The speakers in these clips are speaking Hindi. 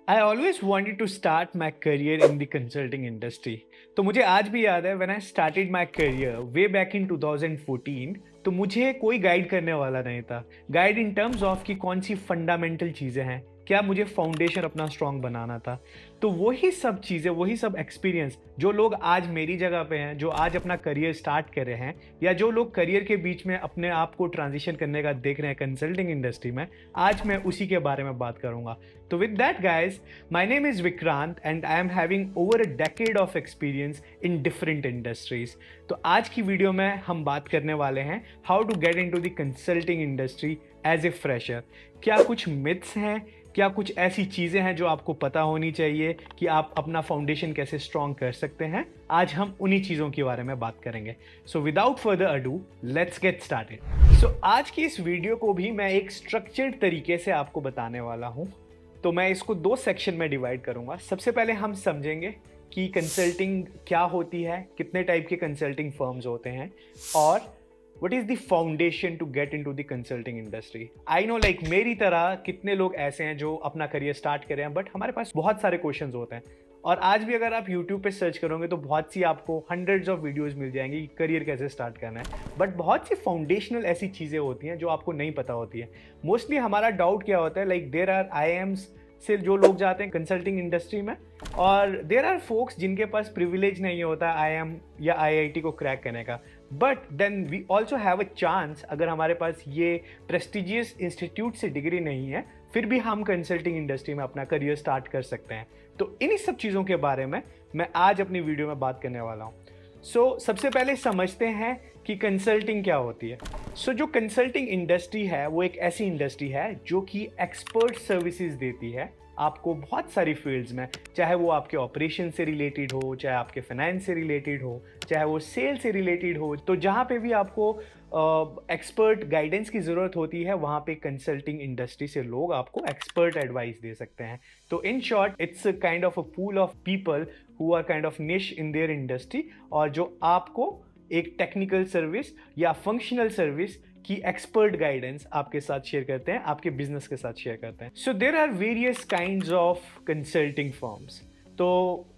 I always wanted to start my career in the consulting industry. तो मुझे आज भी याद है when I started my career way back in 2014। तो मुझे कोई गाइड करने वाला नहीं था। गाइड इन टर्म्स ऑफ कि कौन सी फंडामेंटल चीज़ें हैं, क्या मुझे फाउंडेशन अपना स्ट्रांग बनाना था। तो वही सब चीज़ें, वही सब एक्सपीरियंस जो लोग आज मेरी जगह पे हैं, जो आज अपना करियर स्टार्ट कर रहे हैं, या जो लोग करियर के बीच में अपने आप को ट्रांजिशन करने का देख रहे हैं कंसल्टिंग इंडस्ट्री में, आज मैं उसी के बारे में बात करूंगा। तो with that guys, my name is Vikrant and I am having over a decade of experience in different industries. तो आज की वीडियो में हम बात करने वाले हैं how to get into the consulting industry as a fresher। क्या कुछ मिथ्स हैं, क्या कुछ ऐसी चीज़ें हैं जो आपको पता होनी चाहिए कि आप अपना फाउंडेशन कैसे स्ट्रॉन्ग कर सकते हैं। आज हम उन्हीं चीज़ों के बारे में बात करेंगे। So without further ado, let's get started. So आज की इस वीडियो को भी मैं एक स्ट्रक्चर्ड तरीके से आपको बताने वाला हूँ। तो मैं इसको दो सेक्शन में डिवाइड करूंगा। सबसे पहले हम समझेंगे कि कंसल्टिंग क्या होती है, कितने टाइप के कंसल्टिंग फर्म्स होते हैं, और what is the foundation to get into the consulting industry. I know like मेरी तरह कितने लोग ऐसे हैं जो अपना करियर स्टार्ट कर रहे हैं, बट हमारे पास बहुत सारे क्वेश्चंस होते हैं। और आज भी अगर आप YouTube पे सर्च करोगे तो बहुत सी आपको हंड्रेड्स ऑफ वीडियोस मिल जाएंगी कि करियर कैसे स्टार्ट करना है। बट बहुत सी फाउंडेशनल ऐसी चीज़ें होती हैं जो आपको नहीं पता होती है। मोस्टली हमारा डाउट क्या होता है, लाइक देयर आर IIMs से जो लोग जाते हैं कंसल्टिंग इंडस्ट्री में, और देयर आर फोक्स जिनके पास प्रिविलेज नहीं होता IIM या IIT को क्रैक करने का। But then we also have a chance, अगर हमारे पास ये प्रेस्टिजियस इंस्टीट्यूट से डिग्री नहीं है, फिर भी हम कंसल्टिंग इंडस्ट्री में अपना करियर स्टार्ट कर सकते हैं। तो इन्हीं सब चीज़ों के बारे में मैं आज अपनी वीडियो में बात करने वाला हूँ। सबसे पहले समझते हैं कि कंसल्टिंग क्या होती है। जो कंसल्टिंग इंडस्ट्री है वो एक ऐसी इंडस्ट्री है जो कि एक्सपर्ट सर्विसेज देती है आपको बहुत सारी फील्ड्स में, चाहे वो आपके ऑपरेशन से रिलेटेड हो, चाहे आपके फाइनेंस से रिलेटेड हो, चाहे वो सेल से रिलेटेड हो। तो जहाँ पे भी आपको एक्सपर्ट गाइडेंस की ज़रूरत होती है, वहाँ पे कंसल्टिंग इंडस्ट्री से लोग आपको एक्सपर्ट एडवाइस दे सकते हैं। तो in short, it's kind of a pool of people who are kind of niche in their industry, और जो आपको एक टेक्निकल सर्विस या फंक्शनल सर्विस की एक्सपर्ट गाइडेंस आपके साथ शेयर करते हैं, आपके बिजनेस के साथ शेयर करते हैं। So there are various kinds of consulting firms. तो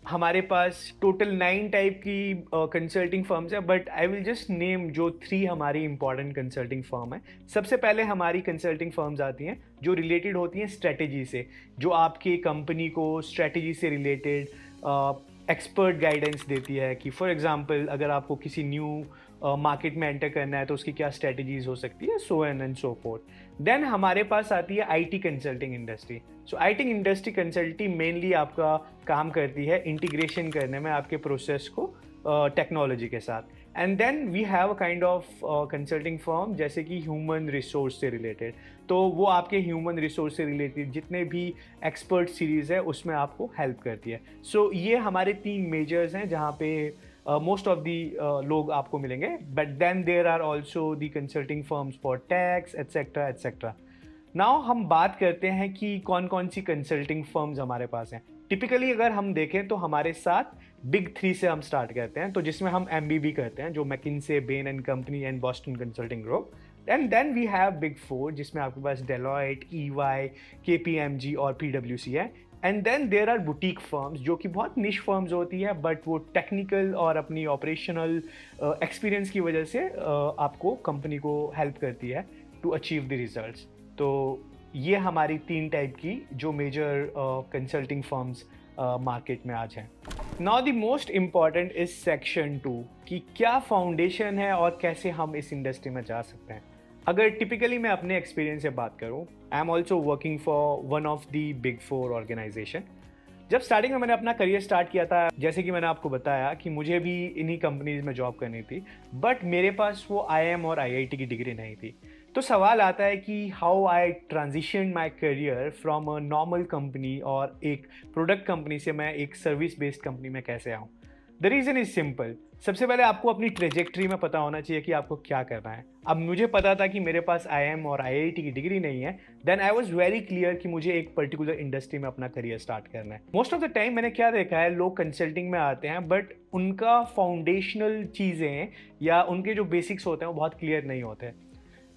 हमारे पास टोटल 9 टाइप की कंसल्टिंग फर्म्स है, but I will just name जो 3 हमारी इंपॉर्टेंट कंसल्टिंग फर्म है। सबसे पहले हमारी कंसल्टिंग फर्म्स आती हैं जो रिलेटेड होती हैं स्ट्रेटेजी से, जो आपकी कंपनी को स्ट्रेटेजी से रिलेटेड एक्सपर्ट गाइडेंस देती है कि फॉर एग्जांपल अगर आपको किसी न्यू मार्केट में एंटर करना है तो उसकी क्या स्ट्रेटजीज हो सकती है, so and so forth. Then हमारे पास आती है IT consulting industry. IT industry consulting mainly आपका काम करती है इंटीग्रेशन करने में आपके प्रोसेस को टेक्नोलॉजी के साथ। And then we have a kind of consulting firm जैसे कि ह्यूमन रिसोर्स से रिलेटेड। तो वो आपके ह्यूमन रिसोर्स से रिलेटेड जितने भी एक्सपर्ट सीरीज़ है उसमें आपको हेल्प करती है। ये हमारे 3 मेजर्स हैं जहाँ पे मोस्ट ऑफ दी लोग आपको मिलेंगे। But then there are also the consulting firms for tax etcetera etcetera. Now हम बात करते हैं कि कौन कौन सी कंसल्टिंग फर्म्स हमारे पास हैं। टिपिकली अगर हम देखें तो हमारे साथ बिग 3 से हम स्टार्ट करते हैं, तो जिसमें हम MBB करते हैं, जो McKinsey, Bain and company and Boston consulting group. And then we have big 4 जिसमें आपके पास डेलॉयट, EY, KPMG और PwC है। And then there are boutique firms जो कि बहुत निश फर्म्स होती है, बट वो टेक्निकल और अपनी ऑपरेशनल एक्सपीरियंस की वजह से आपको कंपनी को हेल्प करती है टू अचीव द रिजल्ट्स। तो ये हमारी 3 टाइप की जो मेजर कंसल्टिंग फर्म्स मार्केट में आज हैं। Now the most important is section 2 कि क्या फाउंडेशन है और कैसे हम इस इंडस्ट्री में जा सकते हैं। अगर टिपिकली मैं अपने एक्सपीरियंस से बात करूं, I am also working for one of the big 4 organisation. जब स्टार्टिंग में मैंने अपना करियर स्टार्ट किया था, जैसे कि मैंने आपको बताया कि मुझे भी इन्हीं कंपनीज में जॉब करनी थी, बट मेरे पास वो IIM और IIT की डिग्री नहीं थी। तो सवाल आता है कि how I transition my career from a normal company और एक प्रोडक्ट कंपनी से मैं एक सर्विस बेस्ड कंपनी में कैसे आऊँ। The reason is simple. सबसे पहले आपको अपनी ट्रेजेक्ट्री में पता होना चाहिए कि आपको क्या करना है। अब मुझे पता था कि मेरे पास IIM और IIT की डिग्री नहीं है। Then I was very clear कि मुझे एक पर्टिकुलर इंडस्ट्री में अपना करियर स्टार्ट करना है। मोस्ट ऑफ द टाइम मैंने क्या देखा है, लोग कंसल्टिंग में आते हैं बट उनका फाउंडेशनल चीज़ें या उनके जो बेसिक्स होते हैं वो बहुत क्लियर नहीं होते।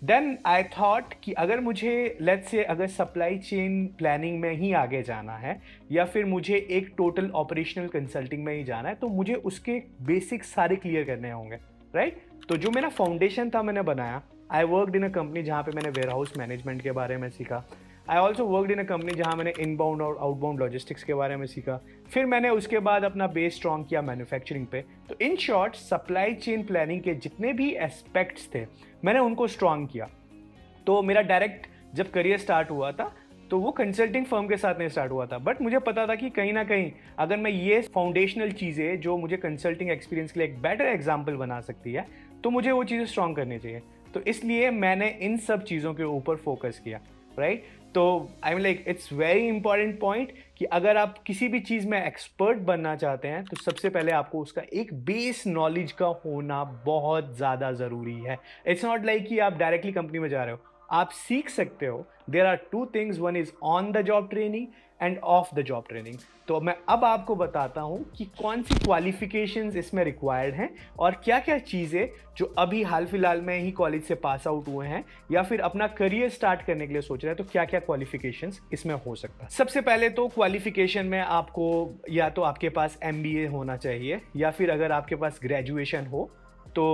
देन आई थॉट कि अगर मुझे लेट्स से अगर सप्लाई चेन प्लानिंग में ही आगे जाना है या फिर मुझे एक टोटल ऑपरेशनल कंसल्टिंग में ही जाना है, तो मुझे उसके बेसिक सारे क्लियर करने होंगे, राइट? तो जो मेरा फाउंडेशन था मैंने बनाया। I worked in a company जहाँ पे मैंने वेयर हाउस मैनेजमेंट के बारे में सीखा। I also worked in a company जहाँ मैंने इनबाउंड और आउटबाउंड लॉजिस्टिक्स के बारे में सीखा। फिर मैंने उसके बाद अपना बेस स्ट्रॉन्ग किया मैन्युफैक्चरिंग पे। तो in short supply chain planning के जितने भी एस्पेक्ट्स थे मैंने उनको स्ट्रॉन्ग किया। तो मेरा डायरेक्ट जब करियर स्टार्ट हुआ था तो वो कंसल्टिंग फर्म के साथ नहीं स्टार्ट हुआ था, बट मुझे पता था कि कहीं ना कहीं अगर मैं ये फाउंडेशनल चीज़ें जो मुझे कंसल्टिंग एक्सपीरियंस के लिए एक बेटर एग्जाम्पल बना सकती है, तो मुझे वो चीज़ें स्ट्रॉन्ग करनी चाहिए। तो इसलिए मैंने इन सब चीज़ों के ऊपर फोकस किया, राइट? तो I mean like it's very important point कि अगर आप किसी भी चीज़ में एक्सपर्ट बनना चाहते हैं तो सबसे पहले आपको उसका एक बेस नॉलेज का होना बहुत ज़्यादा ज़रूरी है। इट्स नॉट लाइक कि आप डायरेक्टली कंपनी में जा रहे हो, आप सीख सकते हो। There are two things, one is on the job training and off the job training. तो मैं अब आपको बताता हूं कि कौन सी क्वालिफिकेशंस इसमें रिक्वायर्ड हैं और क्या क्या चीज़ें जो अभी हाल फिलहाल में ही कॉलेज से पास आउट हुए हैं या फिर अपना करियर स्टार्ट करने के लिए सोच रहे हैं, तो क्या क्या क्वालिफिकेशंस इसमें हो सकता है। सबसे पहले तो क्वालिफिकेशन में आपको या तो आपके पास एमबीए होना चाहिए या फिर अगर आपके पास ग्रेजुएशन हो तो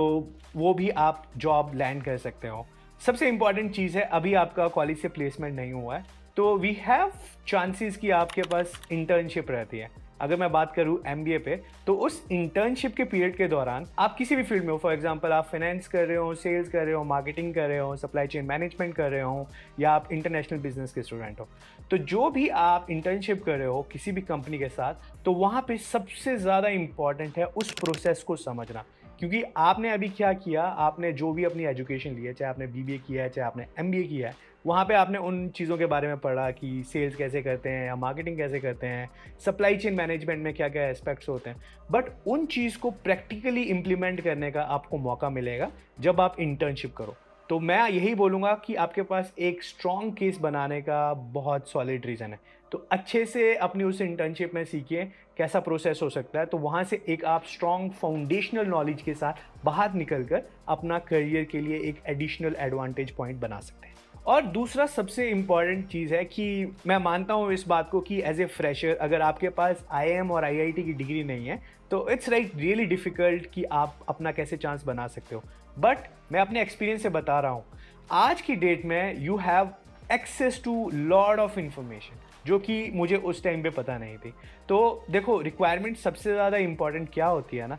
वो भी आप जॉब लैंड कर सकते हो। सबसे इंपॉर्टेंट चीज़ है, अभी आपका कॉलेज से प्लेसमेंट नहीं हुआ है तो वी हैव चांसेस कि आपके पास इंटर्नशिप रहती है। अगर मैं बात करूँ एमबीए पे, तो उस इंटर्नशिप के पीरियड के दौरान आप किसी भी फील्ड में हो, फॉर एग्जांपल आप फाइनेंस कर रहे हो, सेल्स कर रहे हो, मार्केटिंग कर रहे हो, सप्लाई चेन मैनेजमेंट कर रहे हो या आप इंटरनेशनल बिजनेस के स्टूडेंट हो, तो जो भी आप इंटर्नशिप कर रहे हो किसी भी कंपनी के साथ, तो वहाँ पे सबसे ज़्यादा इंपॉर्टेंट है उस प्रोसेस को समझना। क्योंकि आपने अभी क्या किया, आपने जो भी अपनी एजुकेशन ली है, चाहे आपने बीबीए किया है चाहे आपने एमबीए किया है, वहाँ पे आपने उन चीज़ों के बारे में पढ़ा कि सेल्स कैसे करते हैं या मार्केटिंग कैसे करते हैं, सप्लाई चेन मैनेजमेंट में क्या क्या एस्पेक्ट्स होते हैं। बट उन चीज़ को प्रैक्टिकली इम्प्लीमेंट करने का आपको मौका मिलेगा जब आप इंटर्नशिप करो। तो मैं यही बोलूँगा कि आपके पास एक स्ट्रॉन्ग केस बनाने का बहुत सॉलिड रीज़न है। तो अच्छे से अपनी उस इंटर्नशिप में सीखिए कैसा प्रोसेस हो सकता है, तो वहाँ से एक आप स्ट्रॉन्ग फाउंडेशनल नॉलेज के साथ बाहर निकल कर अपना करियर के लिए एक एडिशनल एडवांटेज पॉइंट बना सकते हैं। और दूसरा सबसे इम्पॉर्टेंट चीज़ है कि मैं मानता हूँ इस बात को कि एज ए फ्रेशर अगर आपके पास आईआईएम और आईआईटी की डिग्री नहीं है तो इट्स रियली डिफ़िकल्ट कि आप अपना कैसे चांस बना सकते हो। बट मैं अपने एक्सपीरियंस से बता रहा हूँ, आज की डेट में you have access to lot of information जो कि मुझे उस टाइम पे पता नहीं थी। तो देखो, रिक्वायरमेंट सबसे ज़्यादा इंपॉर्टेंट क्या होती है ना,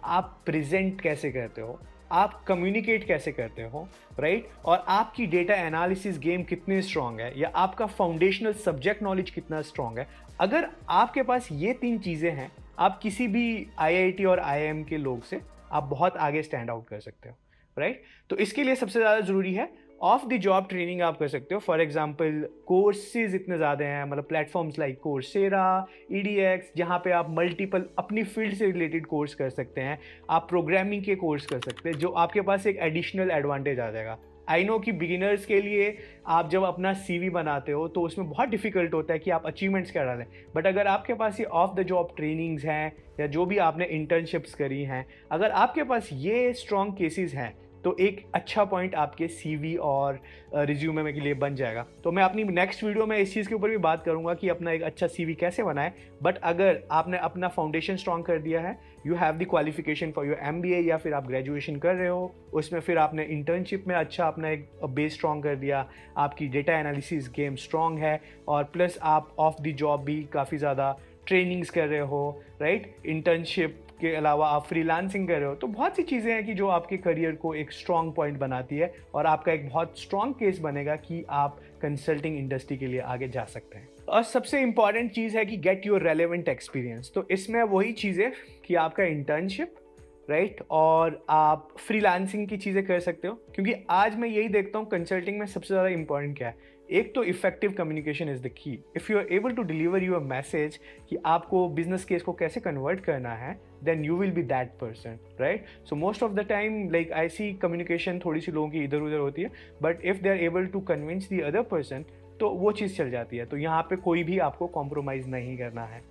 आप प्रेजेंट कैसे करते हो, आप कम्युनिकेट कैसे करते हो, राइट? और आपकी डेटा एनालिसिस गेम कितनी स्ट्रांग है या आपका फाउंडेशनल सब्जेक्ट नॉलेज कितना स्ट्रांग है। अगर आपके पास ये तीन चीज़ें हैं, आप किसी भी आईआईटी और आईआईएम के लोग से आप बहुत आगे स्टैंड आउट कर सकते हो, राइट? तो इसके लिए सबसे ज़्यादा ज़रूरी है ऑफ द जॉब ट्रेनिंग आप कर सकते हो। फॉर एग्जांपल कोर्सेज इतने ज़्यादा हैं, मतलब प्लेटफॉर्म्स लाइक कोर्सेरा, ईडीएक्स, जहाँ पे आप मल्टीपल अपनी फील्ड से रिलेटेड कोर्स कर सकते हैं। आप प्रोग्रामिंग के कोर्स कर सकते हैं जो आपके पास एक एडिशनल एडवांटेज आ जाएगा। आई नो कि बिगिनर्स के लिए आप जब अपना सीवी बनाते हो तो उसमें बहुत डिफिकल्ट होता है कि आप अचीवमेंट्स क्या डालें, बट अगर आपके पास ये ऑफ द जॉब ट्रेनिंग्स हैं या जो भी आपने इंटर्नशिप्स करी हैं, अगर आपके पास ये स्ट्रॉन्ग केसेस हैं तो एक अच्छा पॉइंट आपके सीवी और रिज्यूमे में के लिए बन जाएगा। तो मैं अपनी नेक्स्ट वीडियो में इस चीज़ के ऊपर भी बात करूंगा कि अपना एक अच्छा सीवी कैसे बनाएं। बट अगर आपने अपना फाउंडेशन स्ट्रॉन्ग कर दिया है, you have the qualification for your MBA या फिर आप ग्रेजुएशन कर रहे हो, उसमें फिर आपने इंटर्नशिप में अच्छा अपना एक बेस स्ट्रॉन्ग कर दिया, आपकी डेटा एनालिसिस गेम स्ट्रॉन्ग है और प्लस आप ऑफ द जॉब भी काफ़ी ज़्यादा ट्रेनिंग्स कर रहे हो, राइट? इंटर्नशिप के अलावा आप फ्रीलांसिंग कर रहे हो, तो बहुत सी चीज़ें हैं कि जो आपके करियर को एक स्ट्रॉन्ग पॉइंट बनाती है और आपका एक बहुत स्ट्रॉन्ग केस बनेगा कि आप कंसल्टिंग इंडस्ट्री के लिए आगे जा सकते हैं। और सबसे इंपॉर्टेंट चीज़ है कि गेट योर रेलेवेंट एक्सपीरियंस। तो इसमें वही चीज़ है कि आपका इंटर्नशिप, राइट, और आप फ्रीलांसिंग की चीज़ें कर सकते हो। क्योंकि आज मैं यही देखता हूँ कंसल्टिंग में सबसे ज़्यादा इंपॉर्टेंट क्या है, एक तो effective communication is the key. If you are able to deliver your message कि आपको बिजनेस केस को कैसे कन्वर्ट करना है, then you will be that person, right? So most of the time like I see communication थोड़ी सी लोगों की इधर उधर होती है, but if they are able to convince the other person तो वो चीज़ चल जाती है। तो यहाँ पे कोई भी आपको कॉम्प्रोमाइज़ नहीं करना है।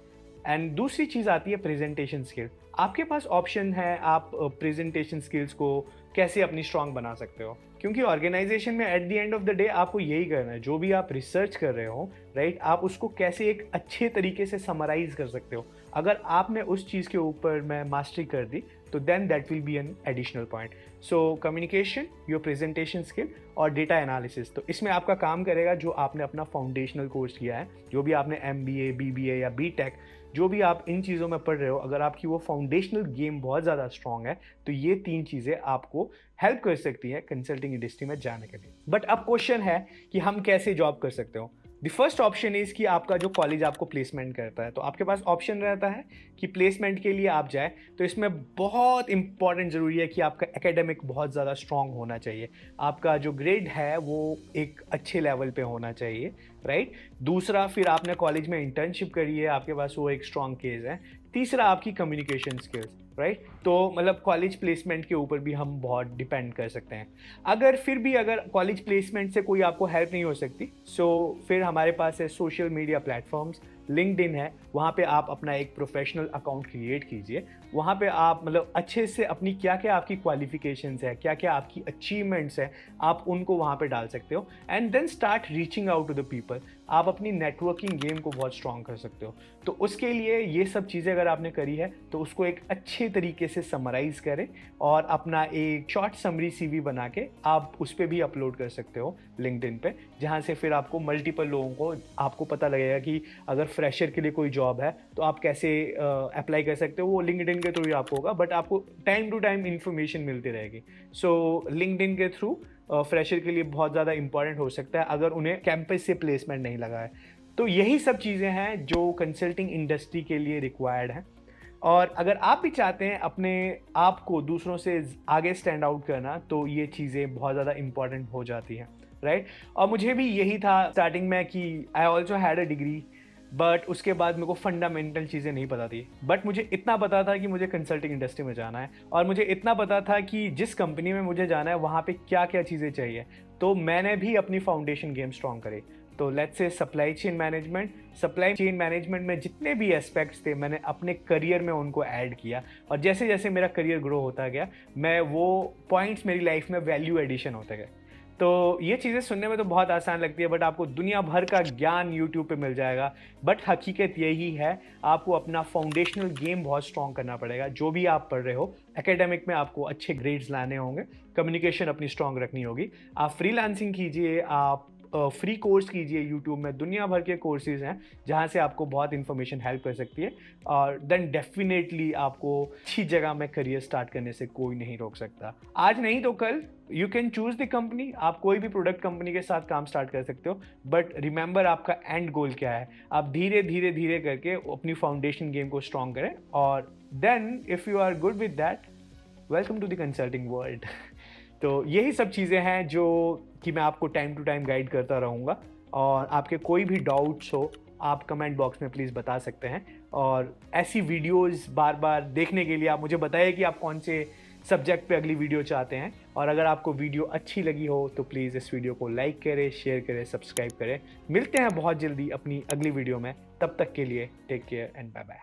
एंड दूसरी चीज़ आती है प्रेजेंटेशन स्किल। आपके पास ऑप्शन है, आप प्रेजेंटेशन स्किल्स को कैसे अपनी स्ट्रांग बना सकते हो। क्योंकि ऑर्गेनाइजेशन में at the end off the day आपको यही करना है, जो भी आप रिसर्च कर रहे हो, राइट, आप उसको कैसे एक अच्छे तरीके से समराइज कर सकते हो। अगर आपने उस चीज़ के ऊपर में मास्टरी कर दी तो then that will be an additional point. So communication, your presentation skill और डेटा एनालिसिस, तो इसमें आपका काम करेगा जो आपने अपना फाउंडेशनल कोर्स किया है, जो भी आपने MBA, BBA या BTech, जो भी आप इन चीज़ों में पढ़ रहे हो, अगर आपकी वो फाउंडेशनल गेम बहुत ज़्यादा स्ट्रांग है तो ये 3 चीज़ें आपको हेल्प कर सकती हैं कंसल्टिंग इंडस्ट्री में जाने के लिए। बट अब क्वेश्चन है कि हम कैसे जॉब कर सकते हो। द फर्स्ट ऑप्शन इज़ कि आपका जो कॉलेज आपको प्लेसमेंट करता है, तो आपके पास ऑप्शन रहता है कि प्लेसमेंट के लिए आप जाए। तो इसमें बहुत इंपॉर्टेंट ज़रूरी है कि आपका एकेडमिक बहुत ज़्यादा स्ट्रांग होना चाहिए, आपका जो ग्रेड है वो एक अच्छे लेवल पे होना चाहिए, राइट। दूसरा, फिर आपने कॉलेज में इंटर्नशिप करी है, आपके पास वो एक स्ट्रांग केस है। तीसरा, आपकी कम्युनिकेशन स्किल्स, राइट। तो मतलब कॉलेज प्लेसमेंट के ऊपर भी हम बहुत डिपेंड कर सकते हैं। अगर फिर भी अगर कॉलेज प्लेसमेंट से कोई आपको हेल्प नहीं हो सकती, सो फिर हमारे पास है सोशल मीडिया प्लेटफॉर्म्स, लिंक्डइन है, वहाँ पे आप अपना एक प्रोफेशनल अकाउंट क्रिएट कीजिए। वहाँ पे आप मतलब अच्छे से अपनी क्या क्या आपकी क्वालिफिकेशंस है, क्या क्या आपकी अचीवमेंट्स है, आप उनको वहाँ पे डाल सकते हो and then start reaching out to the people. आप अपनी नेटवर्किंग गेम को बहुत स्ट्रॉन्ग कर सकते हो। तो उसके लिए ये सब चीज़ें अगर आपने करी है तो उसको एक अच्छे तरीके से समराइज़ करें और अपना एक शॉर्ट समरी CV बना के आप उस पर भी अपलोड कर सकते हो लिंक्डइन पे, जहाँ से फिर आपको मल्टीपल लोगों को आपको पता लगेगा कि अगर फ्रेशर के लिए कोई जॉब है तो आप कैसे अप्लाई कर सकते हो। वो लिंक्डइन के थ्रू ही आपको होगा, बट आपको टाइम टू टाइम इन्फॉर्मेशन मिलती रहेगी। सो लिंक्डइन के थ्रू फ्रेशर के लिए बहुत ज़्यादा इंपॉर्टेंट हो सकता है अगर उन्हें कैंपस से प्लेसमेंट नहीं लगा है। तो यही सब चीज़ें हैं जो कंसल्टिंग इंडस्ट्री के लिए रिक्वायर्ड हैं। और अगर आप भी चाहते हैं अपने आप को दूसरों से आगे स्टैंड आउट करना, तो ये चीज़ें बहुत ज़्यादा इंपॉर्टेंट हो जाती हैं, राइट। और मुझे भी यही था स्टार्टिंग में कि I also had a degree, but उसके बाद मेरे को फंडामेंटल चीज़ें नहीं पता थी। बट मुझे इतना पता था कि मुझे कंसल्टिंग इंडस्ट्री में जाना है और मुझे इतना पता था कि जिस कंपनी में मुझे जाना है वहाँ पे क्या क्या चीज़ें चाहिए। तो मैंने भी अपनी फाउंडेशन गेम स्ट्रॉन्ग करी। तो let's say supply chain management में जितने भी एस्पेक्ट्स थे मैंने अपने करियर में उनको ऐड किया, और जैसे जैसे मेरा करियर ग्रो होता गया मैं वो पॉइंट्स मेरी लाइफ में वैल्यू एडिशन होते गए। तो ये चीज़ें सुनने में तो बहुत आसान लगती है, बट आपको दुनिया भर का ज्ञान यूट्यूब पे मिल जाएगा। बट हकीकत यही है, आपको अपना फाउंडेशनल गेम बहुत स्ट्रॉन्ग करना पड़ेगा। जो भी आप पढ़ रहे हो, एकेडमिक में आपको अच्छे ग्रेड्स लाने होंगे, कम्युनिकेशन अपनी स्ट्रॉन्ग रखनी होगी, आप फ्रीलांसिंग कीजिए, आप फ्री कोर्स कीजिए। यूट्यूब में दुनिया भर के कोर्सेज हैं जहाँ से आपको बहुत इन्फॉर्मेशन हेल्प कर सकती है, और देन डेफिनेटली आपको अच्छी जगह में करियर स्टार्ट करने से कोई नहीं रोक सकता। आज नहीं तो कल you can choose the company, आप कोई भी प्रोडक्ट कंपनी के साथ काम स्टार्ट कर सकते हो, बट रिमेंबर आपका एंड गोल क्या है। आप धीरे धीरे धीरे करके अपनी फाउंडेशन गेम को स्ट्रॉन्ग करें, और then if you are good with that, welcome to the consulting world. तो यही सब चीज़ें हैं जो कि मैं आपको टाइम टू टाइम गाइड करता रहूँगा, और आपके कोई भी डाउट्स हो आप कमेंट बॉक्स में प्लीज़ बता सकते हैं। और ऐसी वीडियोस बार बार देखने के लिए आप मुझे बताइए कि आप कौन से सब्जेक्ट पे अगली वीडियो चाहते हैं, और अगर आपको वीडियो अच्छी लगी हो तो प्लीज़ इस वीडियो को लाइक करें, शेयर करें, सब्सक्राइब करें। मिलते हैं बहुत जल्दी अपनी अगली वीडियो में, तब तक के लिए take care and bye bye.